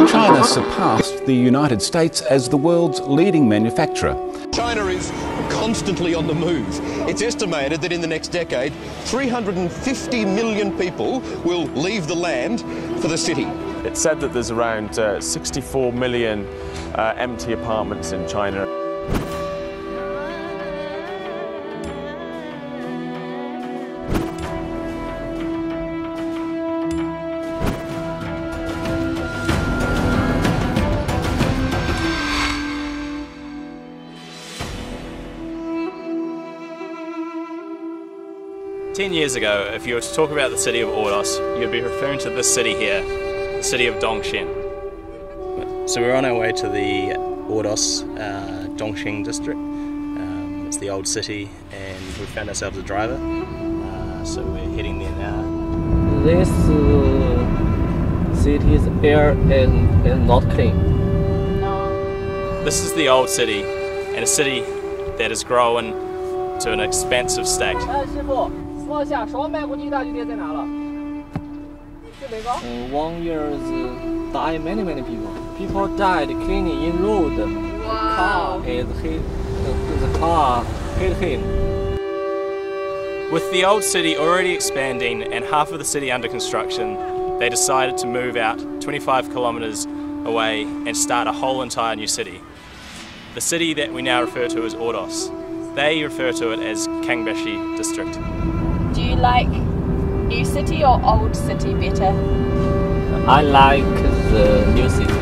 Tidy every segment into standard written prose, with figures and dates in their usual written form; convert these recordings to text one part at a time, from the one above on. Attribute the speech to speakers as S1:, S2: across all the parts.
S1: China surpassed the United States as the world's leading manufacturer.
S2: China is constantly on the move. It's estimated that in the next decade, 350 million people will leave the land for the city.
S3: It's said that there's around 64 million empty apartments in China.
S4: Ten years ago, if you were to talk about the city of Ordos, you'd be referring to this city here, the city of Dongxing.
S5: So we're on our way to the Ordos Dongxing district. It's the old city, and we found ourselves a driver, so we're heading there now.
S6: This city's air is not clean.
S4: This is the old city, and a city that has grown to an expansive state.
S6: 1 year died many people. People died cleaning in road. Wow. The car hit him.
S4: With the old city already expanding and half of the city under construction, they decided to move out 25 kilometers away and start a whole entire new city. The city that we now refer to as Ordos. They refer to it as Kangbashi district.
S7: Do you like new city or old city better?
S6: I like the new city.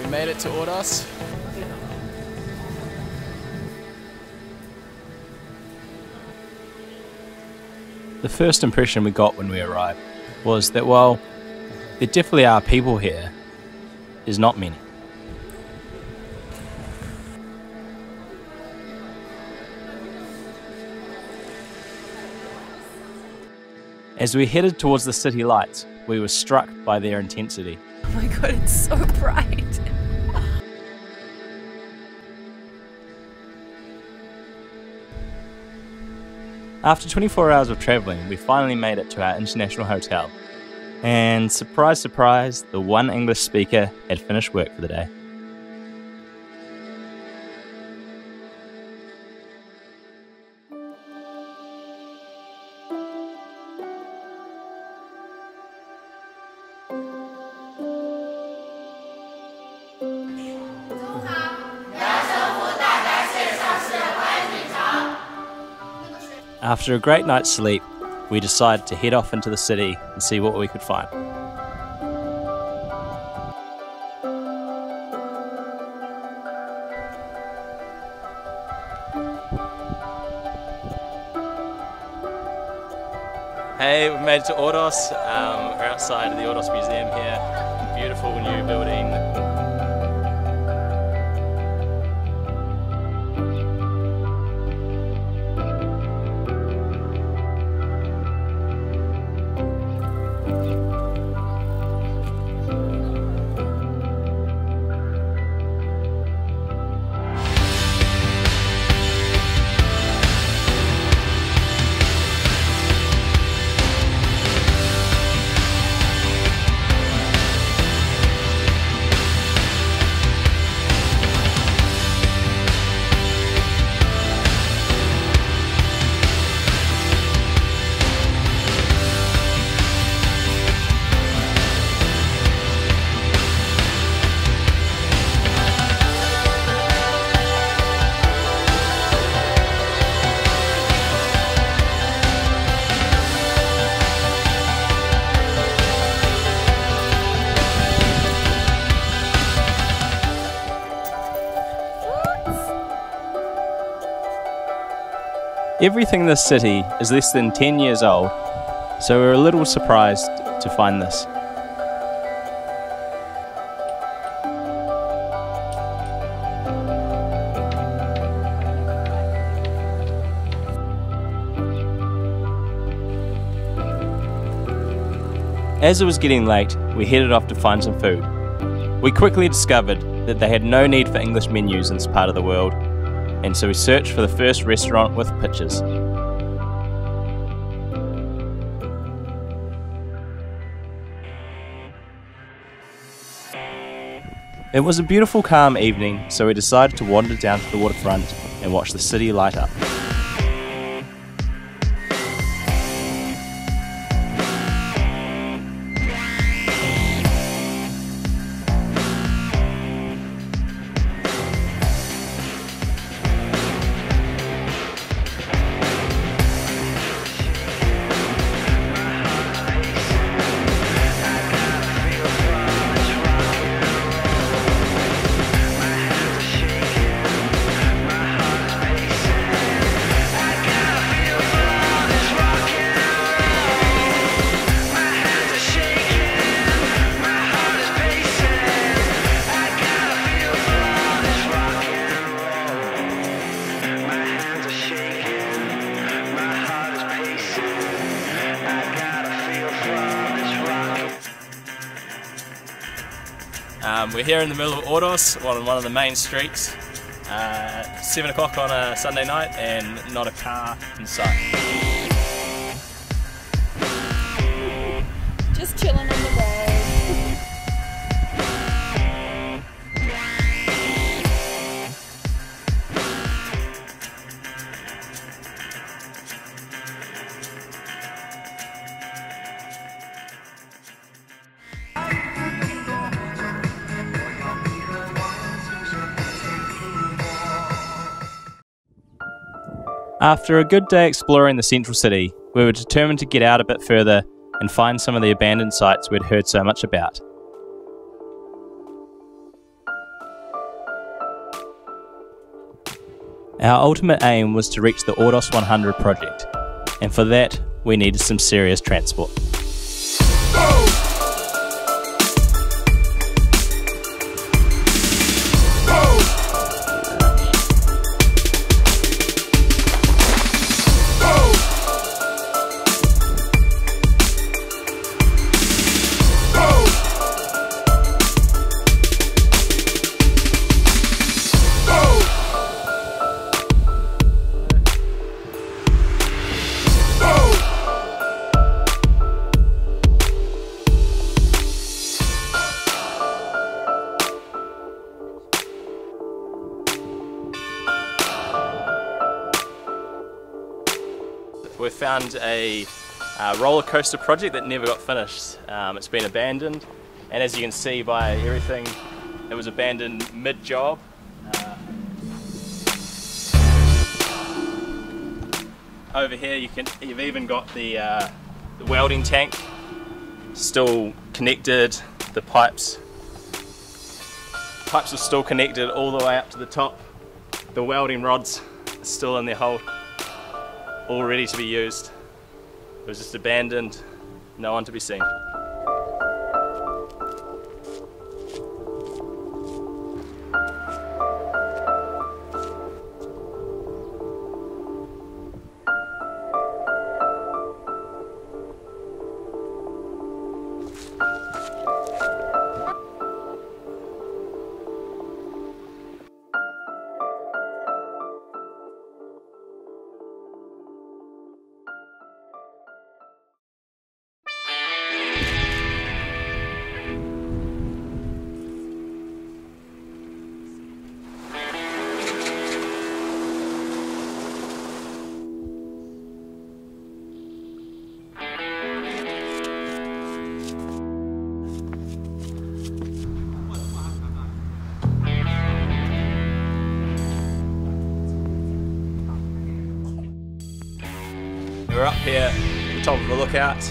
S4: Made it to Ordos. The first impression we got when we arrived was that while there definitely are people here, there's not many. As we headed towards the city lights, we were struck by their intensity.
S7: Oh my god, it's so bright.
S4: After 24 hours of travelling, we finally made it to our international hotel. And surprise, surprise, the one English speaker had finished work for the day. After a great night's sleep, we decided to head off into the city and see what we could find. Hey, we've made it to Ordos. We're outside of the Ordos Museum here. Beautiful new building. Everything in this city is less than 10 years old, so we're a little surprised to find this. As it was getting late, we headed off to find some food. We quickly discovered that they had no need for English menus in this part of the world, and so we searched for the first restaurant with pictures. It was a beautiful, calm evening, so we decided to wander down to the waterfront and watch the city light up. We're here in the middle of Ordos, on one of the main streets. 7 o'clock on a Sunday night and not a car in sight.
S7: Just chilling on the road.
S4: After a good day exploring the central city, we were determined to get out a bit further and find some of the abandoned sites we'd heard so much about. Our ultimate aim was to reach the Ordos 100 project, and for that we needed some serious transport. We found a roller coaster project that never got finished. It's been abandoned, and as you can see by everything, it was abandoned mid-job. Over here you've even got the welding tank still connected. The pipes are still connected all the way up to the top. The welding rods are still in their hole, all ready to be used. It was just abandoned, no one to be seen. We're up here at the top of the lookout.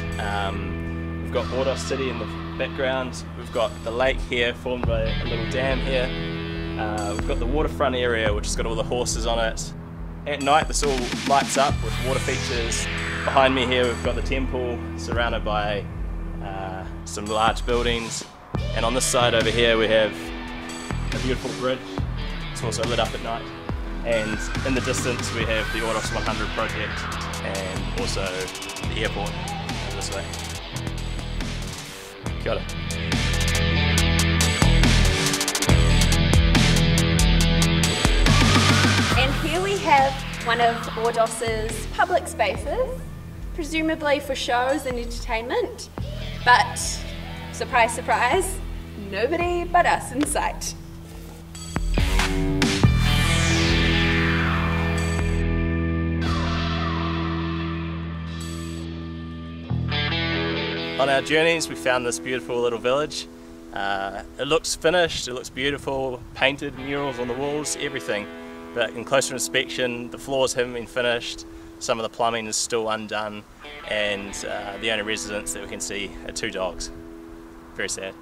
S4: We've got Ordos City in the background. We've got the lake here formed by a little dam here. We've got the waterfront area which has got all the horses on it. at night this all lights up with water features. Behind me here we've got the temple surrounded by some large buildings, and on this side over here we have a beautiful bridge. It's also lit up at night, and in the distance we have the Ordos 100 project and also the airport over this way. Kia ora.
S7: And here we have one of Ordos's public spaces, presumably for shows and entertainment, but surprise, surprise, nobody but us in sight.
S4: On our journeys we found this beautiful little village. It looks finished, it looks beautiful, painted, murals on the walls, everything. But in closer inspection, the floors haven't been finished, some of the plumbing is still undone, and the only residents that we can see are 2 dogs. Very sad.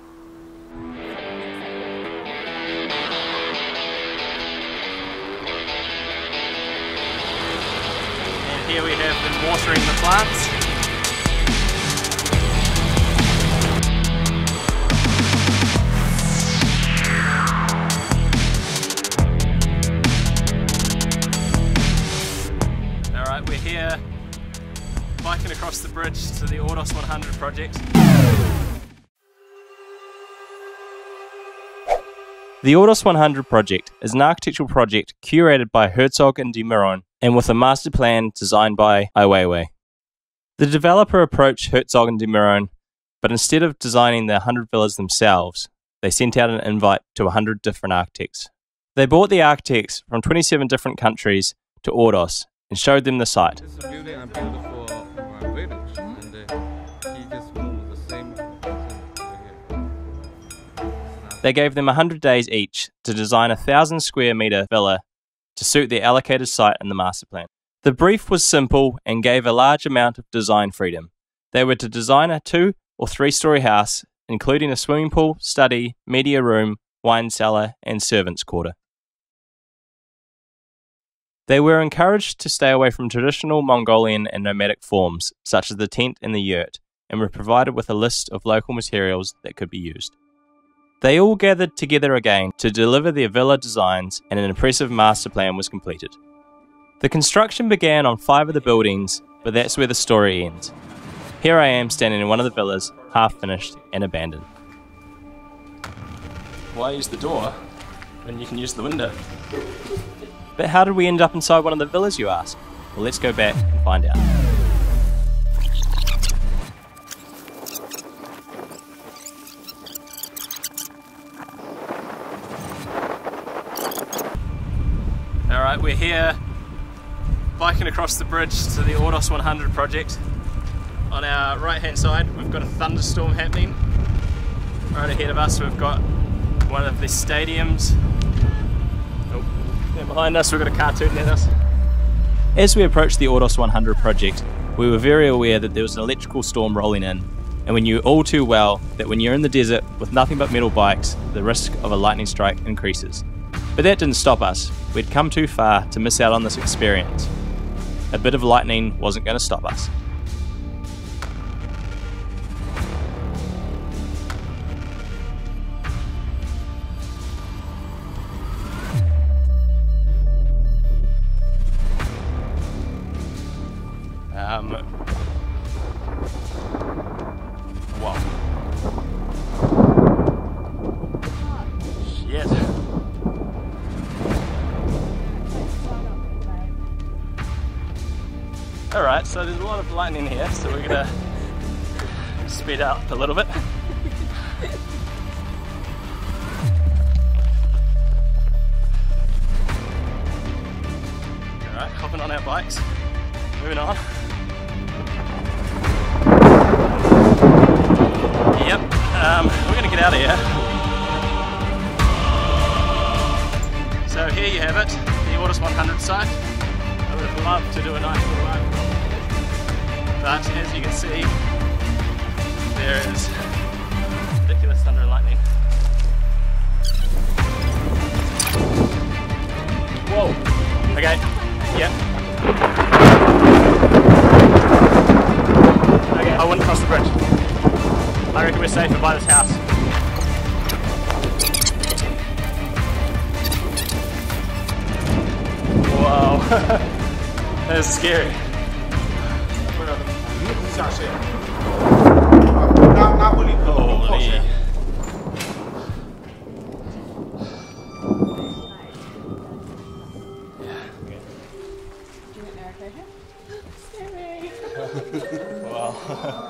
S4: And here we have them watering the plants. We're here biking across the bridge to the Ordos 100 project. The Ordos 100 project is an architectural project curated by HERZOG and MEURON and with a master plan designed by Ai Weiwei. The developer approached HERZOG and MEURON, but instead of designing the 100 villas themselves, they sent out an invite to 100 different architects. They brought the architects from 27 different countries to Ordos and showed them the site.
S8: This is a beauty and beautiful village, and he just moved the same here.
S4: They gave them 100 days each to design a 1,000 square metre villa to suit their allocated site in the master plan. The brief was simple and gave a large amount of design freedom. They were to design a 2 or 3 story house, including a swimming pool, study, media room, wine cellar and servants' quarter. They were encouraged to stay away from traditional Mongolian and nomadic forms, such as the tent and the yurt, and were provided with a list of local materials that could be used. They all gathered together again to deliver their villa designs, and an impressive master plan was completed. The construction began on 5 of the buildings, but that's where the story ends. Here I am standing in one of the villas, half finished and abandoned. Why use the door when you can use the window? But how did we end up inside one of the villas, you ask? Well, let's go back and find out. Alright, we're here biking across the bridge to the Ordos 100 project. On our right hand side we've got a thunderstorm happening. Right ahead of us we've got one of the stadiums. And behind us we've got a cartoon at us. As we approached the Ordos 100 project, we were very aware that there was an electrical storm rolling in, and we knew all too well that when you're in the desert with nothing but metal bikes, the risk of a lightning strike increases. But that didn't stop us. We'd come too far to miss out on this experience. A bit of lightning wasn't going to stop us. Wow. Shit. Alright, so there's a lot of lightning here, so we're gonna speed up a little bit. Alright, hopping on our bikes, moving on. Yep, we're going to get out of here. So here you have it, the Ordos 100 site. I would have loved to do a nice little ride, but as you can see, there is ridiculous thunder and lightning. Whoa! Okay, yep,
S3: scary. Holy. Wow.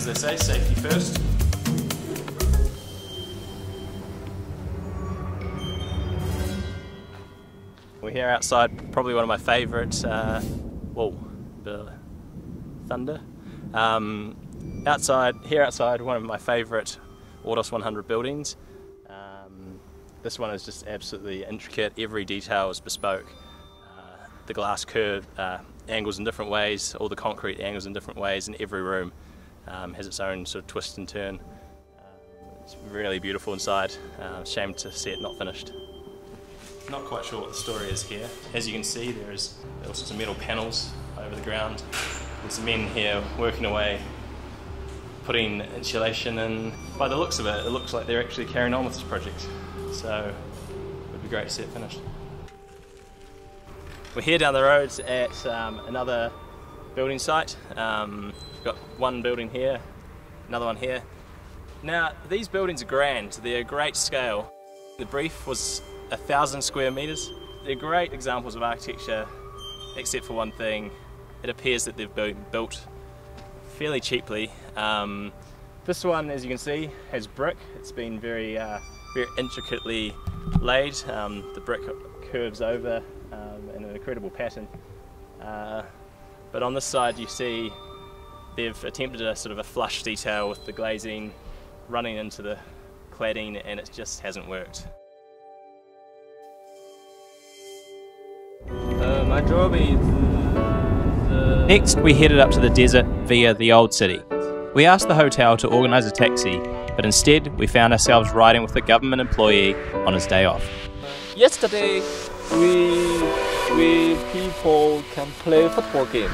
S3: They say safety first. We're here outside probably one of my favourite, whoa, the thunder. Outside one of my favourite Ordos 100 buildings. This one is just absolutely intricate, every detail is bespoke. The glass curve angles in different ways, all the concrete angles in different ways, and every room has its own sort of twist and turn. It's really beautiful inside. Shame to see it not finished. Not quite sure what the story is here. As you can see, there's all sorts of metal panels over the ground. There's men here working away, putting insulation in. By the looks of it, it looks like they're actually carrying on with this project. So it would be great to see it finished. We're here down the road at another building site. We've got one building here, another one here. Now, these buildings are grand, they're great scale. The brief was 1,000 square metres. They're great examples of architecture, except for one thing. It appears that they've been built fairly cheaply. This one, as you can see, has brick. It's been very intricately laid. The brick curves over in an incredible pattern. But on this side you see they've attempted a sort of a flush detail with the glazing running into the cladding, and it just hasn't worked.
S6: My job is
S4: Next, we headed up to the desert via the Old City. We asked the hotel to organise a taxi, but instead we found ourselves riding with a government employee on his day off.
S6: yesterday we people can play football game.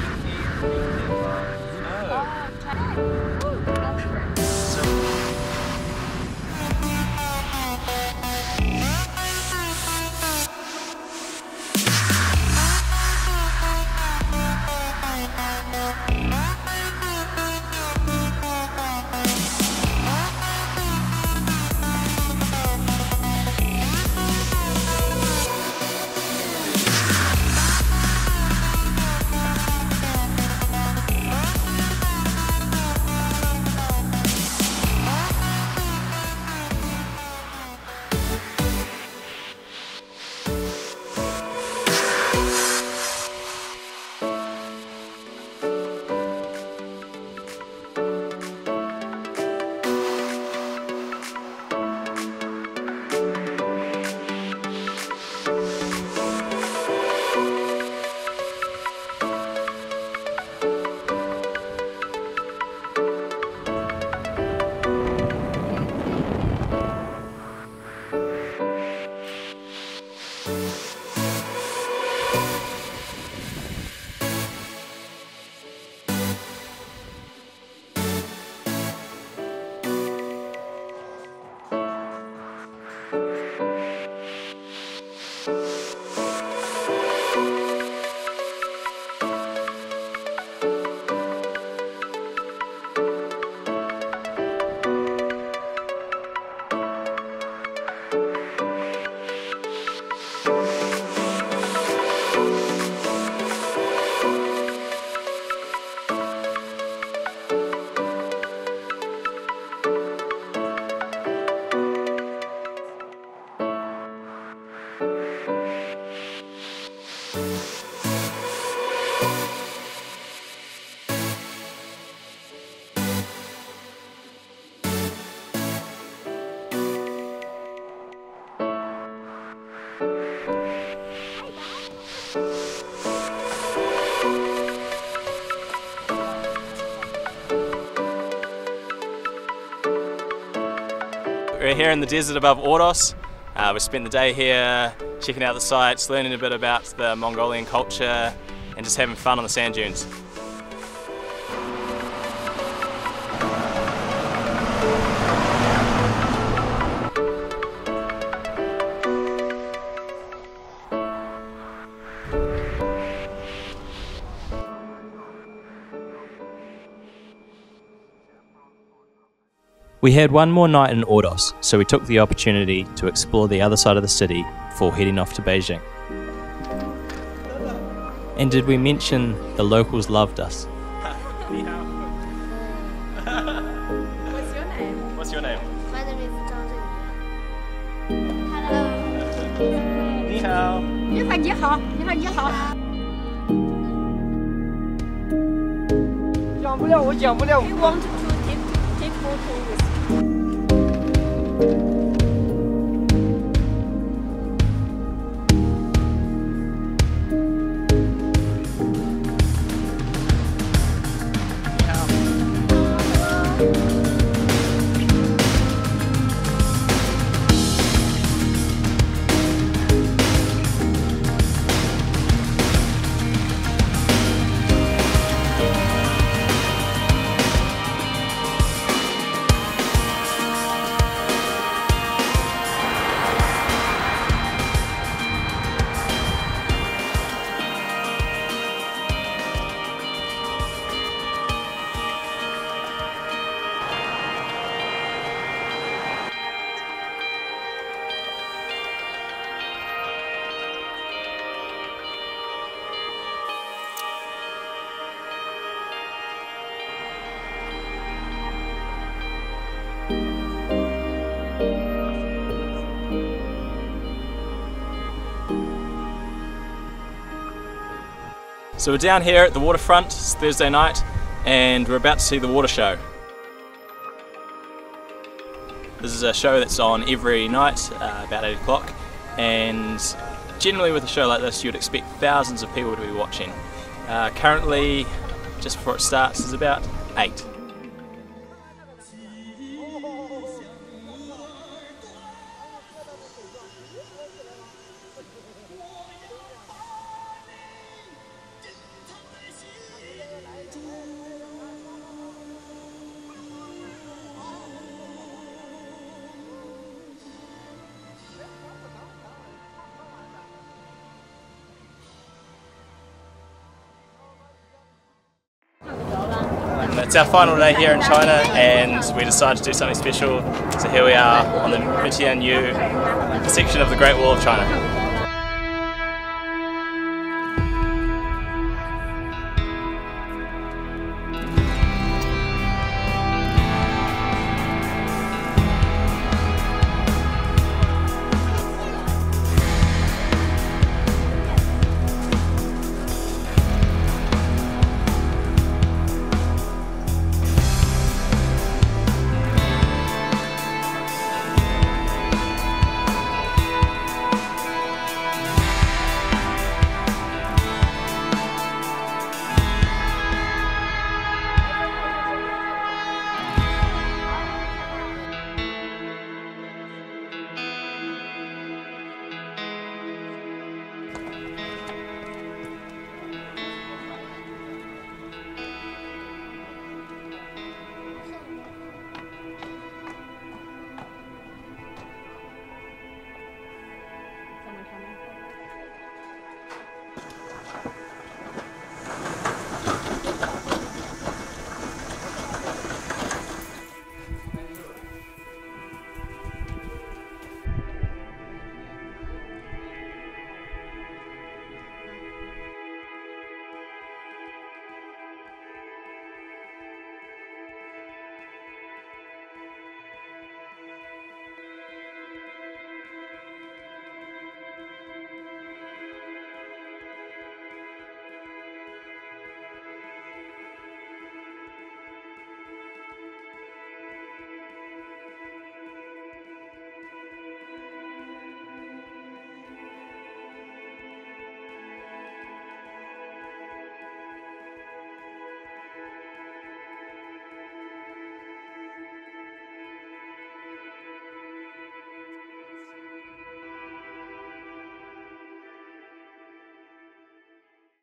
S4: We're here in the desert above Ordos. We spent the day here checking out the sites, learning a bit about the Mongolian culture and just having fun on the sand dunes. We had one more night in Ordos, so we took the opportunity to explore the other side of the city before heading off to Beijing. And did we mention the locals loved us?
S7: What's your name?
S4: What's your name?
S9: My name is Zhang Zhenyu. Hello.
S4: 你好。
S9: 你好，你好，你好，你好。
S6: 讲不了，我讲不了。
S7: We want to take photo with you.
S4: So we're down here at the waterfront, it's Thursday night, and we're about to see the water show. This is a show that's on every night, about 8 o'clock, and generally with a show like this you'd expect thousands of people to be watching. Currently, just before it starts, there's about 8. It's our final day here in China, and we decided to do something special. So here we are on the Mitianyu section of the Great Wall of China.